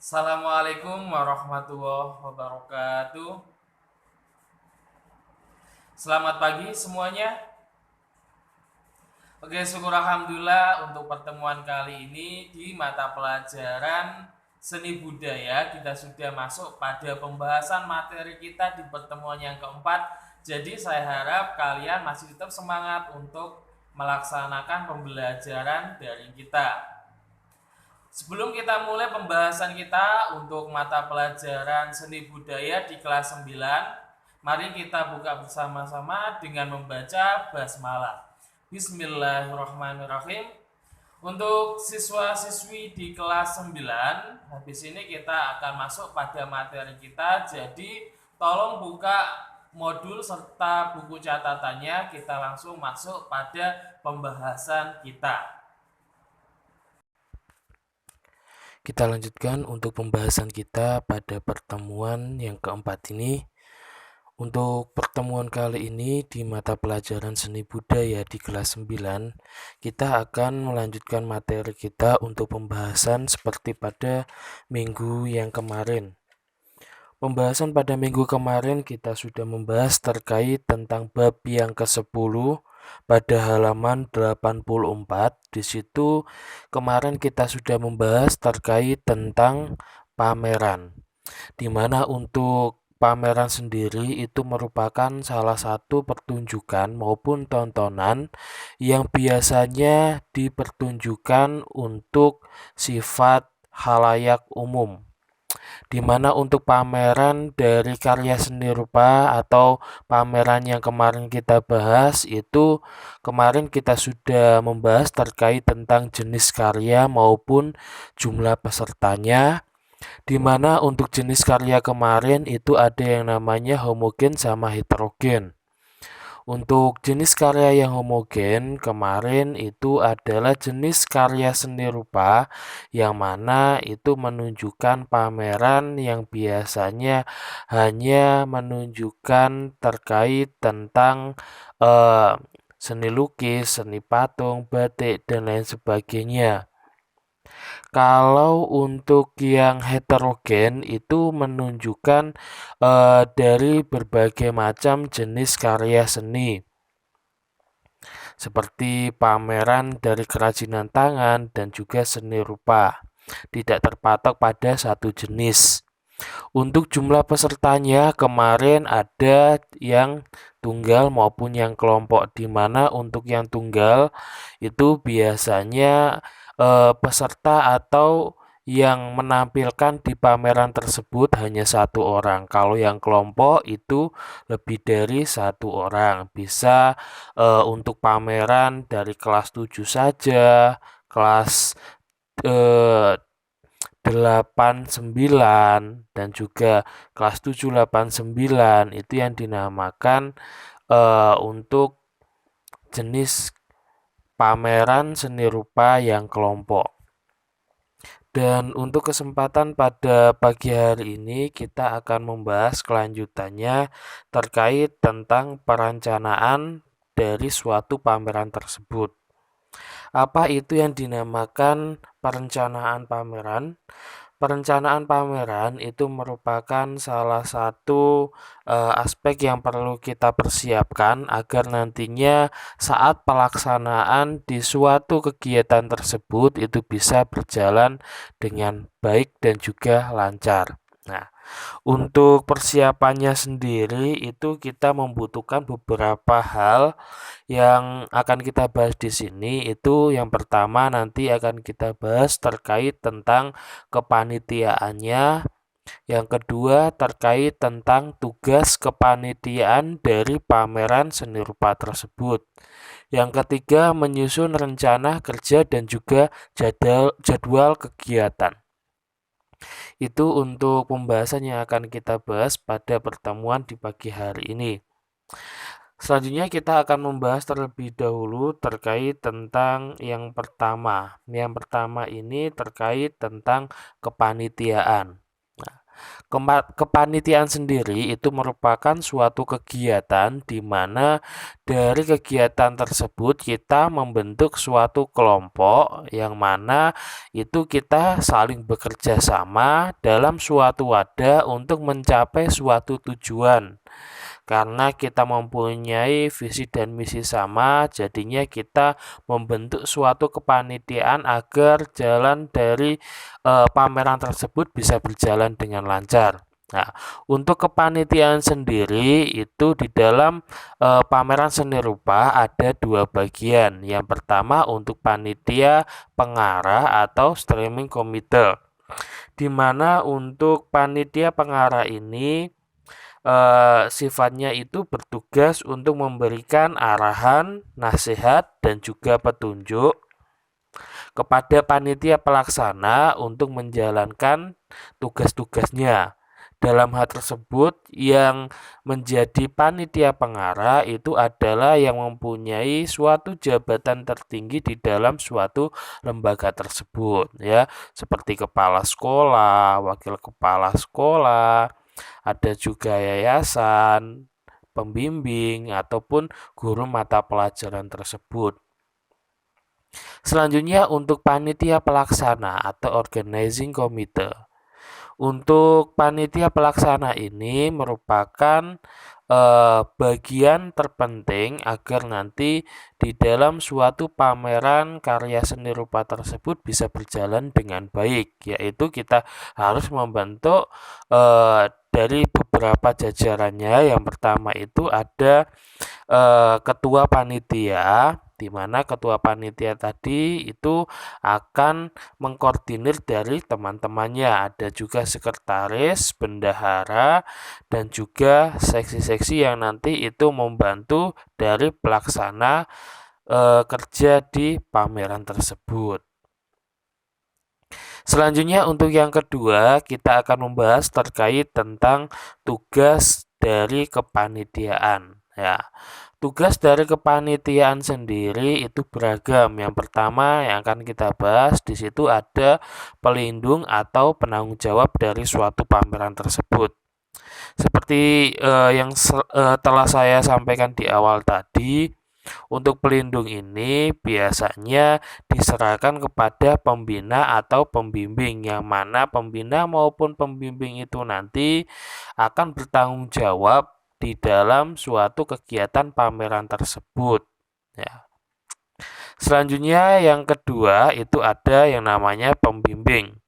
Assalamualaikum warahmatullahi wabarakatuh. Selamat pagi semuanya. Oke, syukur alhamdulillah untuk pertemuan kali ini di mata pelajaran seni budaya kita sudah masuk pada pembahasan materi kita di pertemuan yang keempat. Jadi saya harap kalian masih tetap semangat untuk melaksanakan pembelajaran dari kita. Sebelum kita mulai pembahasan kita untuk mata pelajaran seni budaya di kelas 9, mari kita buka bersama-sama dengan membaca basmalah. Bismillahirrahmanirrahim. Untuk siswa-siswi di kelas 9, habis ini kita akan masuk pada materi kita. Jadi tolong buka modul serta buku catatannya, kita langsung masuk pada pembahasan kita. Kita lanjutkan untuk pembahasan kita pada pertemuan yang keempat ini. Untuk pertemuan kali ini di mata pelajaran seni budaya di kelas 9, kita akan melanjutkan materi kita untuk pembahasan seperti pada minggu yang kemarin. Pembahasan pada minggu kemarin kita sudah membahas terkait tentang bab yang ke-10 pada halaman 84. Di situ kemarin kita sudah membahas terkait tentang pameran, di mana untuk pameran sendiri itu merupakan salah satu pertunjukan maupun tontonan yang biasanya dipertunjukkan untuk sifat halayak umum, di mana untuk pameran dari karya seni rupa atau pameran yang kemarin kita bahas itu kemarin kita sudah membahas terkait tentang jenis karya maupun jumlah pesertanya, di mana untuk jenis karya kemarin itu ada yang namanya homogen sama heterogen. Untuk jenis karya yang homogen kemarin itu adalah jenis karya seni rupa yang mana itu menunjukkan pameran yang biasanya hanya menunjukkan terkait tentang seni lukis, seni patung, batik, dan lain sebagainya. Kalau untuk yang heterogen itu menunjukkan dari berbagai macam jenis karya seni, seperti pameran dari kerajinan tangan dan juga seni rupa, tidak terpatok pada satu jenis. Untuk jumlah pesertanya kemarin ada yang tunggal maupun yang kelompok, di mana untuk yang tunggal itu biasanya peserta atau yang menampilkan di pameran tersebut hanya satu orang. Kalau yang kelompok itu lebih dari satu orang. Bisa untuk pameran dari kelas 7 saja, kelas 8, 9, dan juga kelas 7, 8, 9 itu yang dinamakan untuk jenis pameran seni rupa yang kelompok. Dan untuk kesempatan pada pagi hari ini kita akan membahas kelanjutannya terkait tentang perencanaan dari suatu pameran tersebut. Apa itu yang dinamakan perencanaan pameran? Perencanaan pameran itu merupakan salah satu aspek yang perlu kita persiapkan agar nantinya saat pelaksanaan di suatu kegiatan tersebut itu bisa berjalan dengan baik dan juga lancar. Nah, untuk persiapannya sendiri itu kita membutuhkan beberapa hal yang akan kita bahas di sini. Itu yang pertama nanti akan kita bahas terkait tentang kepanitiaannya. Yang kedua terkait tentang tugas kepanitiaan dari pameran seni rupa tersebut. Yang ketiga menyusun rencana kerja dan juga jadwal kegiatan. Itu untuk pembahasan yang akan kita bahas pada pertemuan di pagi hari ini. Selanjutnya kita akan membahas terlebih dahulu terkait tentang yang pertama. Yang pertama ini terkait tentang kepanitiaan. Kepanitiaan sendiri itu merupakan suatu kegiatan di mana dari kegiatan tersebut kita membentuk suatu kelompok yang mana itu kita saling bekerja sama dalam suatu wadah untuk mencapai suatu tujuan. Karena kita mempunyai visi dan misi sama, jadinya kita membentuk suatu kepanitiaan agar jalan dari pameran tersebut bisa berjalan dengan lancar. Nah, untuk kepanitiaan sendiri itu di dalam pameran seni rupa ada dua bagian. Yang pertama untuk panitia pengarah atau streaming komite, di mana untuk panitia pengarah ini sifatnya itu bertugas untuk memberikan arahan, nasihat, dan juga petunjuk kepada panitia pelaksana untuk menjalankan tugas-tugasnya. Dalam hal tersebut, yang menjadi panitia pengarah itu adalah yang mempunyai suatu jabatan tertinggi di dalam suatu lembaga tersebut, ya, seperti kepala sekolah, wakil kepala sekolah, ada juga yayasan, pembimbing, ataupun guru mata pelajaran tersebut. Selanjutnya untuk panitia pelaksana atau organizing committee. Untuk panitia pelaksana ini merupakan bagian terpenting agar nanti di dalam suatu pameran karya seni rupa tersebut bisa berjalan dengan baik, yaitu kita harus membentuk dari beberapa jajarannya. Yang pertama itu ada ketua panitia, di mana ketua panitia tadi itu akan mengkoordinir dari teman-temannya. Ada juga sekretaris, bendahara, dan juga seksi-seksi yang nanti itu membantu dari pelaksana kerja di pameran tersebut. Selanjutnya untuk yang kedua, kita akan membahas terkait tentang tugas dari kepanitiaan. Ya, tugas dari kepanitiaan sendiri itu beragam. Yang pertama yang akan kita bahas di situ ada pelindung atau penanggung jawab dari suatu pameran tersebut. Seperti yang telah saya sampaikan di awal tadi, untuk pelindung ini biasanya diserahkan kepada pembina atau pembimbing, yang mana pembina maupun pembimbing itu nanti akan bertanggung jawab di dalam suatu kegiatan pameran tersebut. Ya. Selanjutnya yang kedua itu ada yang namanya pembimbing.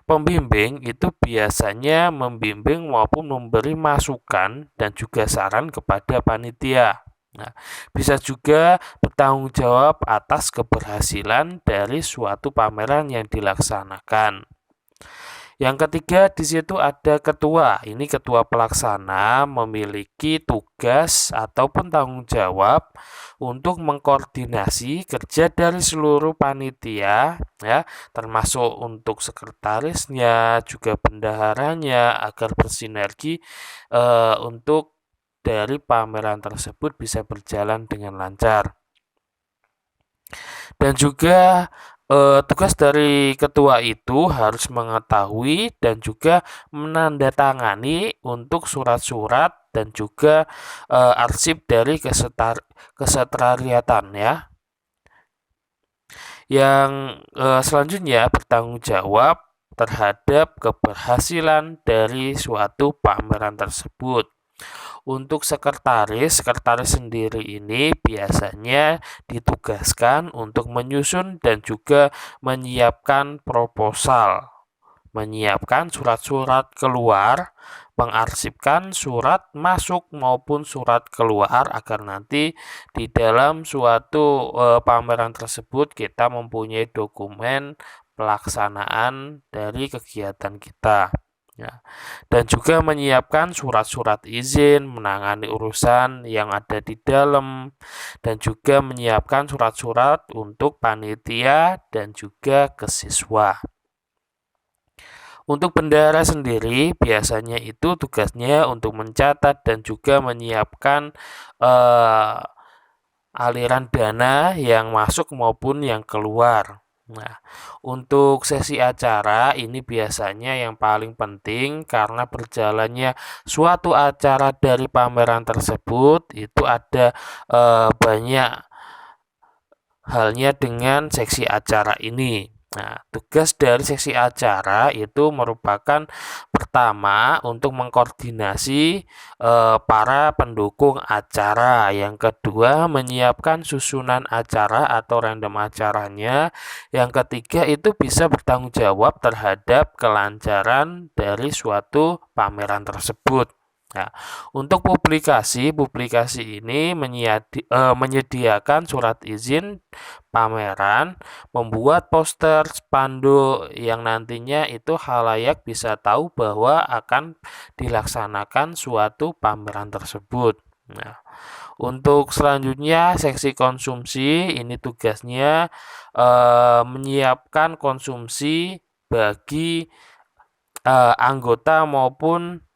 Pembimbing itu biasanya membimbing maupun memberi masukan dan juga saran kepada panitia. Nah, bisa juga bertanggung jawab atas keberhasilan dari suatu pameran yang dilaksanakan. Yang ketiga di situ ada ketua. Ini ketua pelaksana memiliki tugas ataupun tanggung jawab untuk mengkoordinasi kerja dari seluruh panitia, ya, termasuk untuk sekretarisnya, juga bendaharanya agar bersinergi untuk dari pameran tersebut bisa berjalan dengan lancar. Dan juga tugas dari ketua itu harus mengetahui dan juga menandatangani untuk surat-surat dan juga arsip dari kesekretariatan, ya. Yang selanjutnya bertanggung jawab terhadap keberhasilan dari suatu pameran tersebut. Untuk sekretaris sendiri ini biasanya ditugaskan untuk menyusun dan juga menyiapkan proposal, menyiapkan surat-surat keluar, mengarsipkan surat masuk maupun surat keluar agar nanti di dalam suatu pameran tersebut kita mempunyai dokumen pelaksanaan dari kegiatan kita. Ya, dan juga menyiapkan surat-surat izin menangani urusan yang ada di dalam, dan juga menyiapkan surat-surat untuk panitia dan juga ke siswa. Untuk bendahara sendiri biasanya itu tugasnya untuk mencatat dan juga menyiapkan aliran dana yang masuk maupun yang keluar. Nah, untuk sesi acara ini biasanya yang paling penting karena berjalannya suatu acara dari pameran tersebut itu ada banyak halnya dengan seksi acara ini. Nah, tugas dari seksi acara itu merupakan pertama untuk mengkoordinasi para pendukung acara. Yang kedua, menyiapkan susunan acara atau random acaranya. Yang ketiga, itu bisa bertanggung jawab terhadap kelancaran dari suatu pameran tersebut. Nah, untuk publikasi ini menyediakan surat izin pameran, membuat poster, spanduk yang nantinya itu khalayak bisa tahu bahwa akan dilaksanakan suatu pameran tersebut. Nah, untuk selanjutnya seksi konsumsi ini tugasnya menyiapkan konsumsi bagi anggota maupun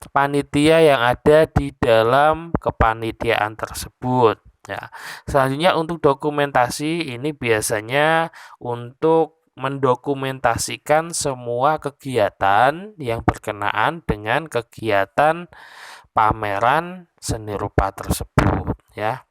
panitia yang ada di dalam kepanitiaan tersebut. Ya, selanjutnya untuk dokumentasi ini biasanya untuk mendokumentasikan semua kegiatan yang berkenaan dengan kegiatan pameran seni rupa tersebut ya.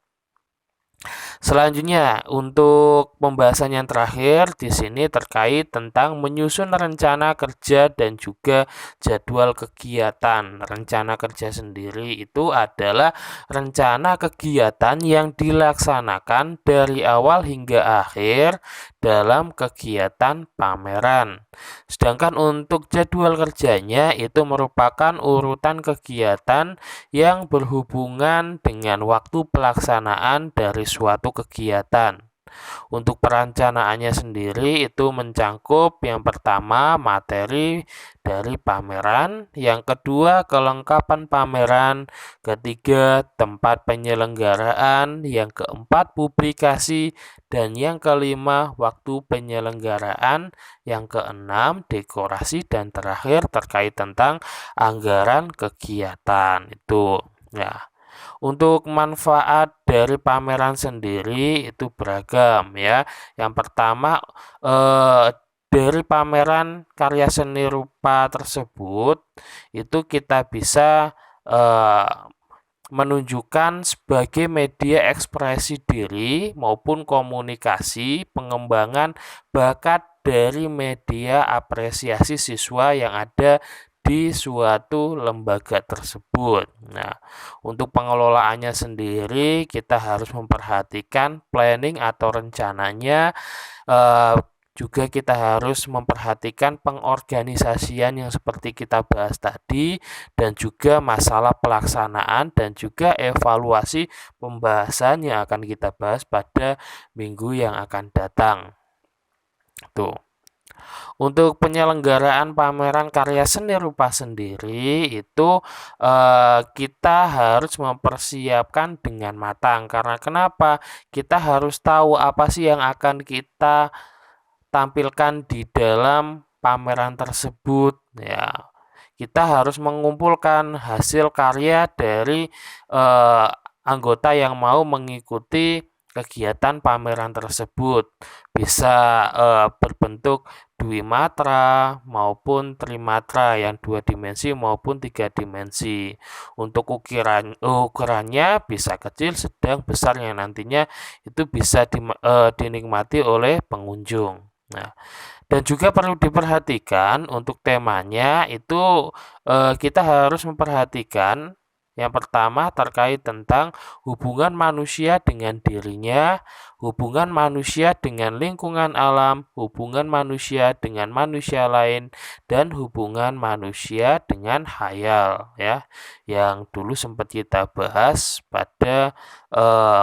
Selanjutnya, untuk pembahasan yang terakhir di sini terkait tentang menyusun rencana kerja dan juga jadwal kegiatan. Rencana kerja sendiri itu adalah rencana kegiatan yang dilaksanakan dari awal hingga akhir dalam kegiatan pameran. Sedangkan untuk jadwal kerjanya itu merupakan urutan kegiatan yang berhubungan dengan waktu pelaksanaan dari suatu kegiatan. Untuk perencanaannya sendiri itu mencangkup yang pertama materi dari pameran, yang kedua kelengkapan pameran, ketiga tempat penyelenggaraan, yang keempat publikasi, dan yang kelima waktu penyelenggaraan, yang keenam dekorasi, dan terakhir terkait tentang anggaran kegiatan itu. Ya. Untuk manfaat dari pameran sendiri itu beragam ya. Yang pertama dari pameran karya seni rupa tersebut itu kita bisa menunjukkan sebagai media ekspresi diri maupun komunikasi pengembangan bakat dari media apresiasi siswa yang ada di suatu lembaga tersebut. Nah, untuk pengelolaannya sendiri kita harus memperhatikan planning atau rencananya, juga kita harus memperhatikan pengorganisasian yang seperti kita bahas tadi, dan juga masalah pelaksanaan dan juga evaluasi pembahasan yang akan kita bahas pada minggu yang akan datang. Tuh. Untuk penyelenggaraan pameran karya seni rupa sendiri itu kita harus mempersiapkan dengan matang. Karena kenapa? Kita harus tahu apa sih yang akan kita tampilkan di dalam pameran tersebut ya. Kita harus mengumpulkan hasil karya dari anggota yang mau mengikuti kegiatan pameran tersebut. Bisa berbentuk dwimatra maupun trimatra yang 2 dimensi maupun 3 dimensi. Untuk ukurannya bisa kecil, sedang, besar yang nantinya itu bisa dinikmati oleh pengunjung. Nah, dan juga perlu diperhatikan untuk temanya itu kita harus memperhatikan yang pertama terkait tentang hubungan manusia dengan dirinya, hubungan manusia dengan lingkungan alam, hubungan manusia dengan manusia lain, dan hubungan manusia dengan khayal ya, yang dulu sempat kita bahas pada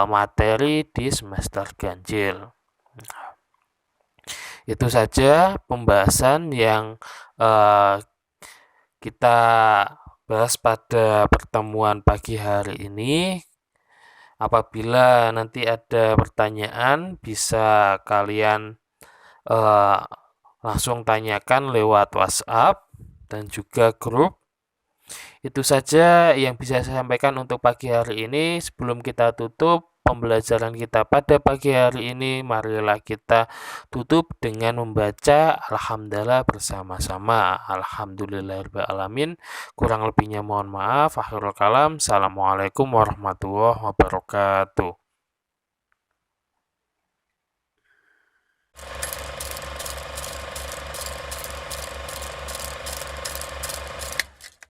materi di semester ganjil. Itu saja pembahasan yang kita bahas pada pertemuan pagi hari ini. Apabila nanti ada pertanyaan, bisa kalian langsung tanyakan lewat WhatsApp dan juga grup. Itu saja yang bisa saya sampaikan untuk pagi hari ini. Sebelum kita tutup, pembelajaran kita pada pagi hari ini. Marilah kita tutup dengan membaca Alhamdulillah bersama-sama. Alhamdulillahirrahmanirrahim. Kurang lebihnya mohon maaf. Akhirul kalam. Assalamualaikum warahmatullahi wabarakatuh.